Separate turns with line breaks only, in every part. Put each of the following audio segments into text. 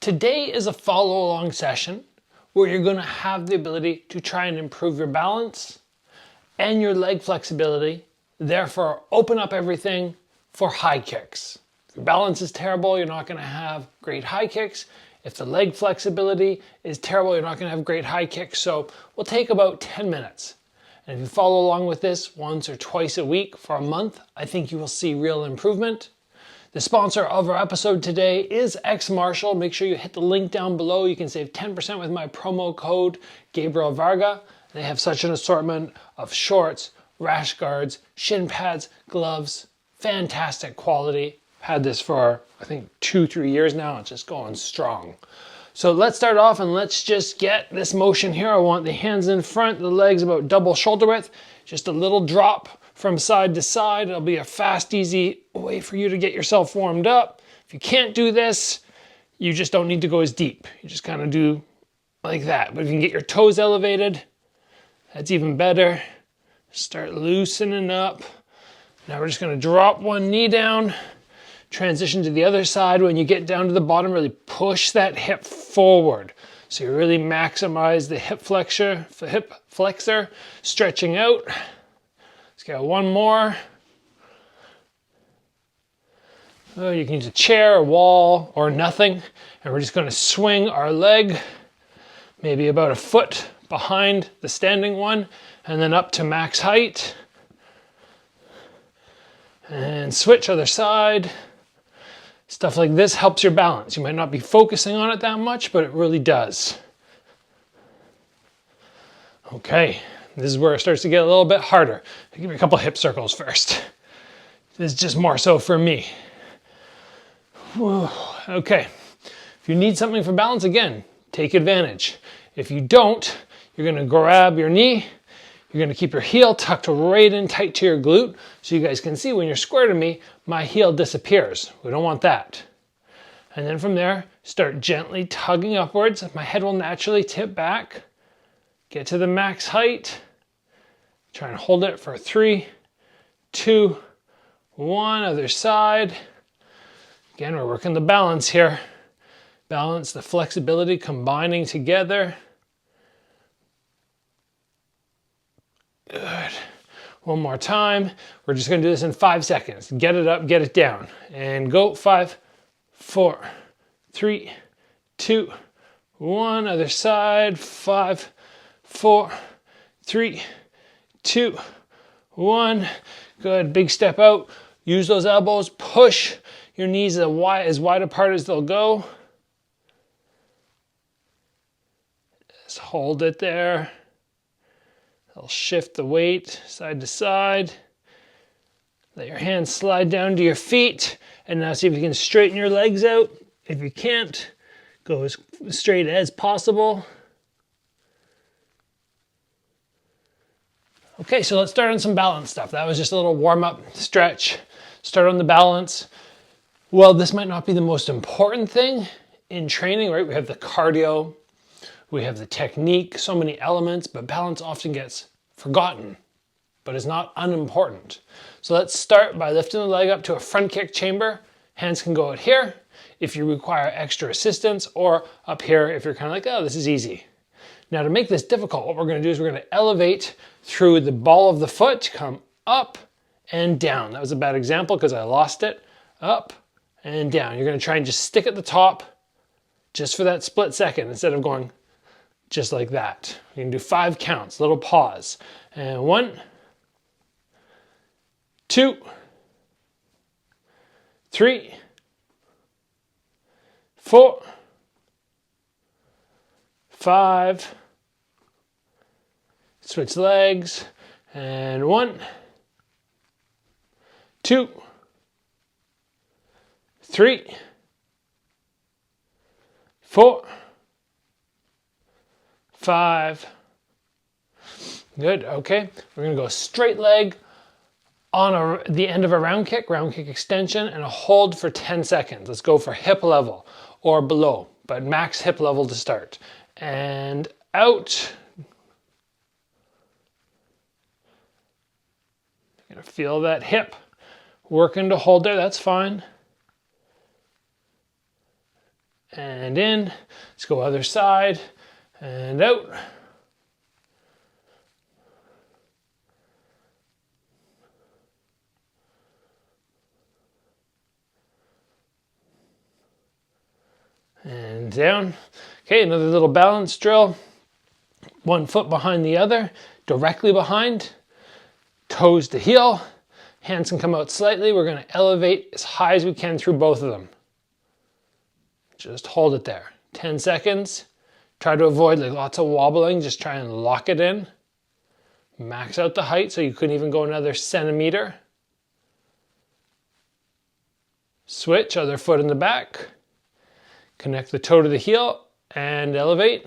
Today is a follow along session where you're going to have the ability to try and improve your balance and your leg flexibility, therefore open up everything for high kicks. If your balance is terrible, you're not going to have great high kicks. If the leg flexibility is terrible, you're not going to have great high kicks. So we'll take about 10 minutes. And if you follow along with this once or twice a week for a month, I think you will see real improvement. The sponsor of our episode today is XMartial. Make sure you hit the link down below. You can save 10% with my promo code Gabriel Varga. They have such an assortment of shorts, rash guards, shin pads, gloves, fantastic quality. Had this for I think 2-3 years now. It's just going strong. So let's start off and let's just get this motion here. I want the hands in front, the legs about double shoulder width, just a little drop from side to side. It'll be a fast, easy way for you to get yourself warmed up. If you can't do this, you just don't need to go as deep. You just kind of do like that. But if you can get your toes elevated, that's even better. Start loosening up. Now we're just going to drop one knee down, transition to the other side. When you get down to the bottom, really push that hip forward. So you really maximize the hip flexor, stretching out. Let's get one more. Oh, you can use a chair, a wall, or nothing. And we're just going to swing our leg maybe about a foot behind the standing one and then up to max height. And switch other side. Stuff like this helps your balance. You might not be focusing on it that much, but it really does. Okay. This is where it starts to get a little bit harder. I'll give you a couple hip circles first. This is just more so for me. Whoa. Okay. If you need something for balance, again, take advantage. If you don't, you're going to grab your knee. You're going to keep your heel tucked right in tight to your glute. So you guys can see when you're square to me, my heel disappears. We don't want that. And then from there, start gently tugging upwards. My head will naturally tip back. Get to the max height. Try and hold it for 3, 2, 1. Other side. Again, we're working the balance here. Balance, the flexibility combining together. Good. One more time. We're just going to do this in 5 seconds. Get it up, get it down. And go. 5, 4, 3, 2, 1. Other side. 5, 4, 3, 2, 1. Good. Big step out. Use those elbows. Push your knees as wide apart as they'll go. Just hold it there. I'll shift the weight side to side. Let your hands slide down to your feet. And now see if you can straighten your legs out. If you can't, go as straight as possible. Okay, so let's start on some balance stuff. That was just a little warm-up stretch. Start on the balance. Well, this might not be the most important thing in training, right? We have the cardio, we have the technique, so many elements, but balance often gets forgotten, but it's not unimportant. So let's start by lifting the leg up to a front kick chamber. Hands can go out here if you require extra assistance, or up here if you're kind of like, oh, this is easy. Now to make this difficult, what we're going to do is we're going to elevate through the ball of the foot, come up and down. That was a bad example because I lost it. Up and down. You're going to try and just stick at the top just for that split second instead of going just like that. You can do 5 counts, little pause. And 1, 2, 3, 4, 5. Switch legs. And 1, 2, 3, 4, 5. Good. Okay. We're going to go straight leg on the end of a round kick extension, and a hold for 10 seconds. Let's go for hip level or below, but max hip level to start. And out. You're going to feel that hip working to hold there. That's fine. and in. Let's go other side and out. And down. Okay, another little balance drill. 1 foot behind the other, directly behind, toes to heel. Hands can come out slightly. We're going to elevate as high as we can through both of them. Just hold it there. 10 seconds. Try to avoid like lots of wobbling. Just try and lock it in. Max out the height so you couldn't even go another centimeter. Switch, other foot in the back. Connect the toe to the heel and elevate.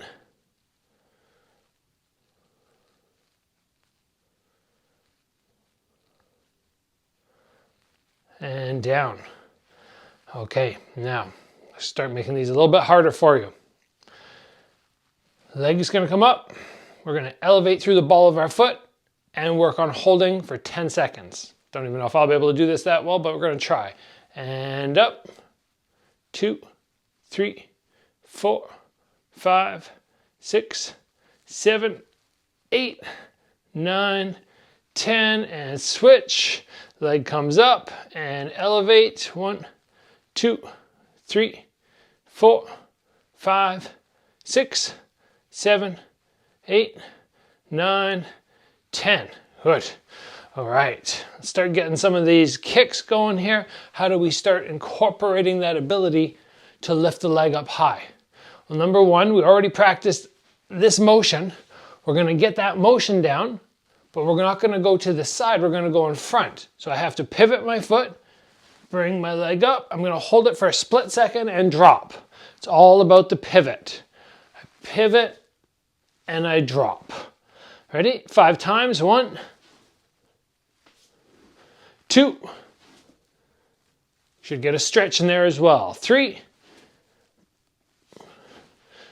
And down. Okay, now let's start making these a little bit harder for you. Leg is going to come up. We're going to elevate through the ball of our foot and work on holding for 10 seconds. Don't even know if I'll be able to do this that well, but we're going to try. And up. 2, 3, 4, 5, 6, 7, 8, 9, 10, and switch. Leg comes up and elevate. 1, 2, 3, 4, 5, 6, 7, 8, 9, 10. Good. All right, let's start getting some of these kicks going here. How do we start incorporating that ability to lift the leg up high? Well, number one, we already practiced this motion. We're going to get that motion down, but we're not going to go to the side. We're going to go in front. So I have to pivot my foot, bring my leg up. I'm going to hold it for a split second and drop. It's all about the pivot. I pivot and I drop. Ready? 5 times. 1, 2. Should get a stretch in there as well. 3,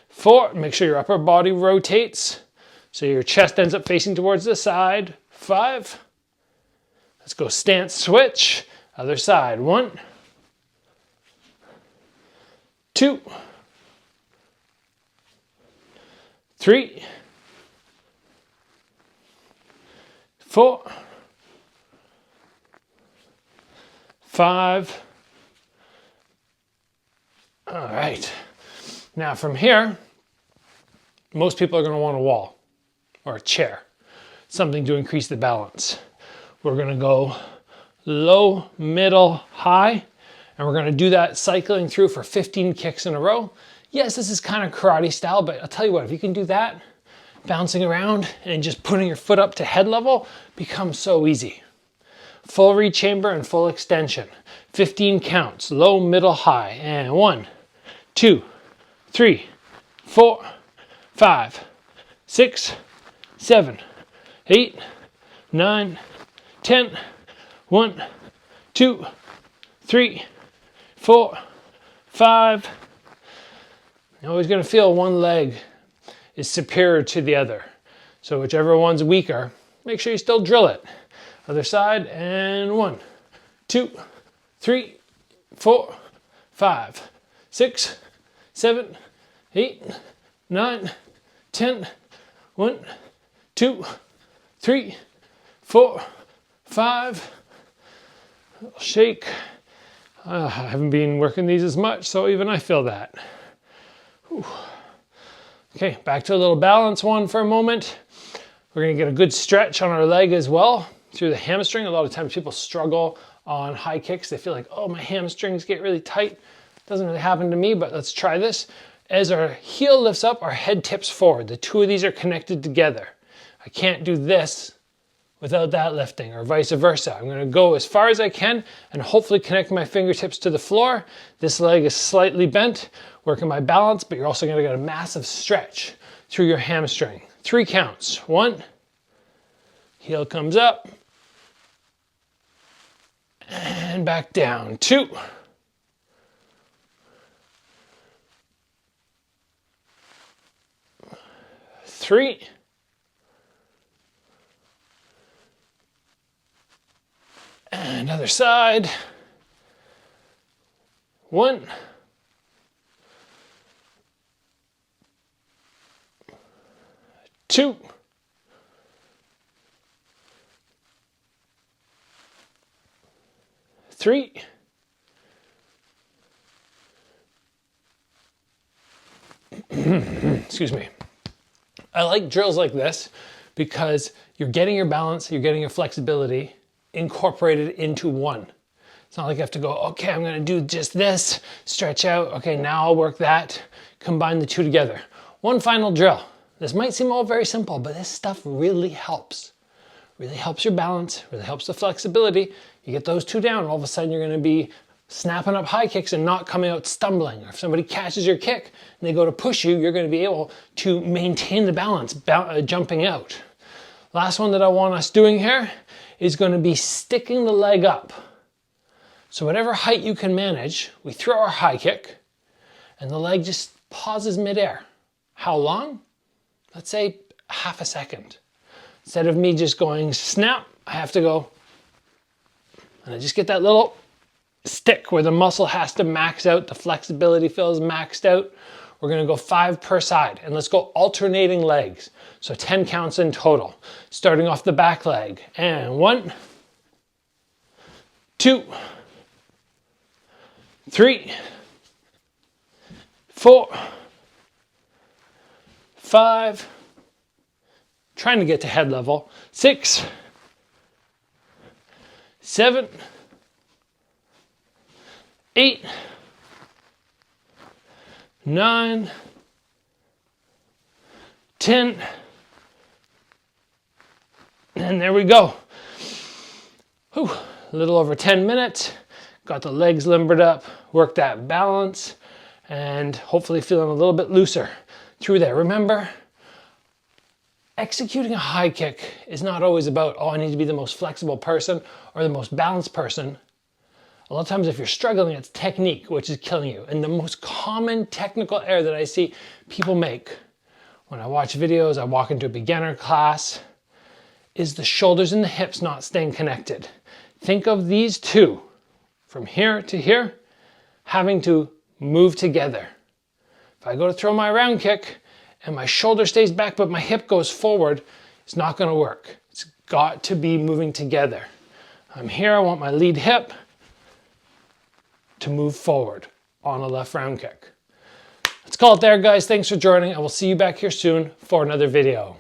4. Make sure your upper body rotates so your chest ends up facing towards the side. 5. Let's go stance switch. Other side. 1, 2, 3, 4, 5. All right. Now from here, most people are going to want a wall or a chair, something to increase the balance. We're going to go low, middle, high, and we're going to do that cycling through for 15 kicks in a row. Yes, this is kind of karate style, but I'll tell you what, if you can do that, bouncing around and just putting your foot up to head level becomes so easy. Full reach chamber and full extension. 15 counts, low, middle, high, and 1, 2, 3, 4, 5, 6, 7, 8, 9, 10. 1, 2, 3, 4, 5. You're always going to feel one leg is superior to the other. So whichever one's weaker, make sure you still drill it. Other side, and 1, 2, 3, 4, 5, 6, 7, 8, 9, 10. 1, 2, 3, 4, 5. Shake. I haven't been working these as much, so even I feel that. Whew. Okay, back to a little balance one for a moment. We're going to get a good stretch on our leg as well through the hamstring. A lot of times people struggle on high kicks. They feel like, oh, my hamstrings get really tight. Doesn't really happen to me, but let's try this. As our heel lifts up, our head tips forward. The two of these are connected together. I can't do this without that lifting, or vice versa. I'm going to go as far as I can and hopefully connect my fingertips to the floor. This leg is slightly bent, working my balance, but you're also going to get a massive stretch through your hamstring. 3 counts. 1, heel comes up, and back down. 2, 3, and other side. 1, 2, 3, excuse me. I like drills like this because you're getting your balance, you're getting your flexibility incorporated into one. It's not like you have to go, okay, I'm gonna do just this, stretch out, okay, now I'll work that, combine the two together. One final drill. This might seem all very simple, but this stuff really helps. Really helps your balance, really helps the flexibility. You get those two down, all of a sudden you're gonna be snapping up high kicks and not coming out stumbling. Or if somebody catches your kick and they go to push you, you're gonna be able to maintain the balance, jumping out. Last one that I want us doing here is gonna be sticking the leg up. So whatever height you can manage, we throw our high kick and the leg just pauses midair. How long? Let's say half a second. Instead of me just going snap, I have to go, and I just get that little stick where the muscle has to max out, the flexibility feels maxed out. We're gonna go 5 per side, and let's go alternating legs. So 10 counts in total. Starting off the back leg, and 1, 2, 3, 4, 5, trying to get to head level, 6, 7, 8, 9, 10, and there we go. Whew, a little over 10 minutes. Got the legs limbered up, worked that balance, and hopefully feeling a little bit looser through there. Remember, executing a high kick is not always about, oh, I need to be the most flexible person or the most balanced person. A lot of times if you're struggling, it's technique, which is killing you. And the most common technical error that I see people make when I watch videos, I walk into a beginner class, is the shoulders and the hips not staying connected. Think of these two, from here to here, having to move together. If I go to throw my round kick and my shoulder stays back but my hip goes forward, it's not gonna work. It's got to be moving together. I'm here, I want my lead hip to move forward on a left round kick. Let's call it there, guys. Thanks for joining. I will see you back here soon for another video.